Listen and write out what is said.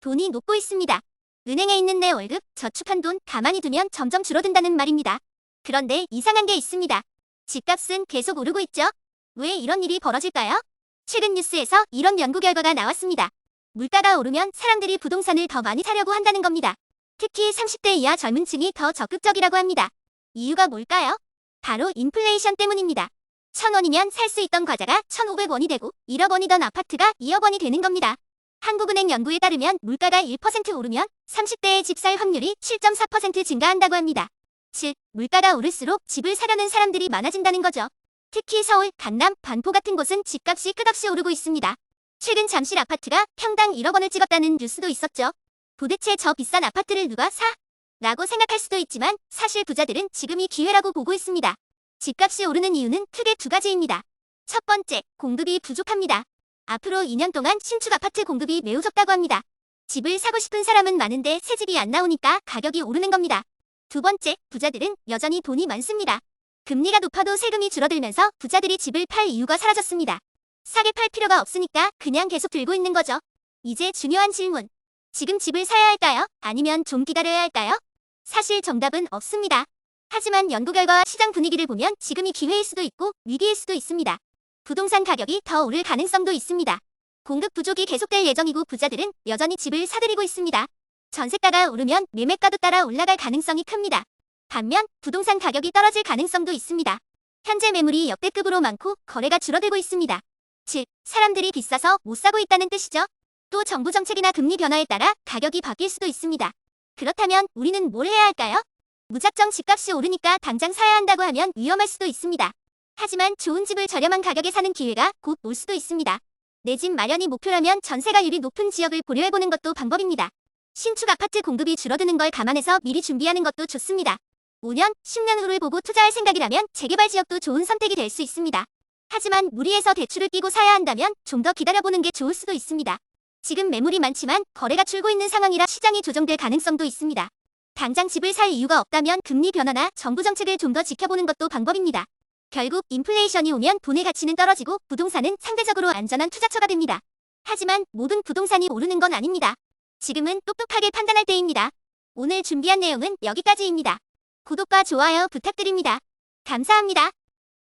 돈이 녹고 있습니다. 은행에 있는 내 월급, 저축한 돈 가만히 두면 점점 줄어든다는 말입니다. 그런데 이상한 게 있습니다. 집값은 계속 오르고 있죠? 왜 이런 일이 벌어질까요? 최근 뉴스에서 이런 연구 결과가 나왔습니다. 물가가 오르면 사람들이 부동산을 더 많이 사려고 한다는 겁니다. 특히 30대 이하 젊은 층이 더 적극적이라고 합니다. 이유가 뭘까요? 바로 인플레이션 때문입니다. 1,000원이면 살 수 있던 과자가 1,500원이 되고 1억 원이던 아파트가 2억 원이 되는 겁니다. 한국은행 연구에 따르면 물가가 1% 오르면 30대의 집 살 확률이 7.4% 증가한다고 합니다. 즉, 물가가 오를수록 집을 사려는 사람들이 많아진다는 거죠. 특히 서울, 강남, 반포 같은 곳은 집값이 끝없이 오르고 있습니다. 최근 잠실 아파트가 평당 1억 원을 찍었다는 뉴스도 있었죠. 도대체 저 비싼 아파트를 누가 사? 라고 생각할 수도 있지만 사실 부자들은 지금이 기회라고 보고 있습니다. 집값이 오르는 이유는 크게 두 가지입니다. 첫 번째, 공급이 부족합니다. 앞으로 2년 동안 신축 아파트 공급이 매우 적다고 합니다. 집을 사고 싶은 사람은 많은데 새 집이 안 나오니까 가격이 오르는 겁니다. 두 번째, 부자들은 여전히 돈이 많습니다. 금리가 높아도 세금이 줄어들면서 부자들이 집을 팔 이유가 사라졌습니다. 싸게 팔 필요가 없으니까 그냥 계속 들고 있는 거죠. 이제 중요한 질문. 지금 집을 사야 할까요? 아니면 좀 기다려야 할까요? 사실 정답은 없습니다. 하지만 연구 결과와 시장 분위기를 보면 지금이 기회일 수도 있고 위기일 수도 있습니다. 부동산 가격이 더 오를 가능성도 있습니다. 공급 부족이 계속될 예정이고 부자들은 여전히 집을 사들이고 있습니다. 전세가가 오르면 매매가도 따라 올라갈 가능성이 큽니다. 반면 부동산 가격이 떨어질 가능성도 있습니다. 현재 매물이 역대급으로 많고 거래가 줄어들고 있습니다. 즉, 사람들이 비싸서 못 사고 있다는 뜻이죠. 또 정부 정책이나 금리 변화에 따라 가격이 바뀔 수도 있습니다. 그렇다면 우리는 뭘 해야 할까요? 무작정 집값이 오르니까 당장 사야 한다고 하면 위험할 수도 있습니다. 하지만 좋은 집을 저렴한 가격에 사는 기회가 곧 올 수도 있습니다. 내 집 마련이 목표라면 전세가율이 높은 지역을 고려해보는 것도 방법입니다. 신축 아파트 공급이 줄어드는 걸 감안해서 미리 준비하는 것도 좋습니다. 5년, 10년 후를 보고 투자할 생각이라면 재개발 지역도 좋은 선택이 될 수 있습니다. 하지만 무리해서 대출을 끼고 사야 한다면 좀 더 기다려보는 게 좋을 수도 있습니다. 지금 매물이 많지만 거래가 줄고 있는 상황이라 시장이 조정될 가능성도 있습니다. 당장 집을 살 이유가 없다면 금리 변화나 정부 정책을 좀 더 지켜보는 것도 방법입니다. 결국 인플레이션이 오면 돈의 가치는 떨어지고 부동산은 상대적으로 안전한 투자처가 됩니다. 하지만 모든 부동산이 오르는 건 아닙니다. 지금은 똑똑하게 판단할 때입니다. 오늘 준비한 내용은 여기까지입니다. 구독과 좋아요 부탁드립니다. 감사합니다.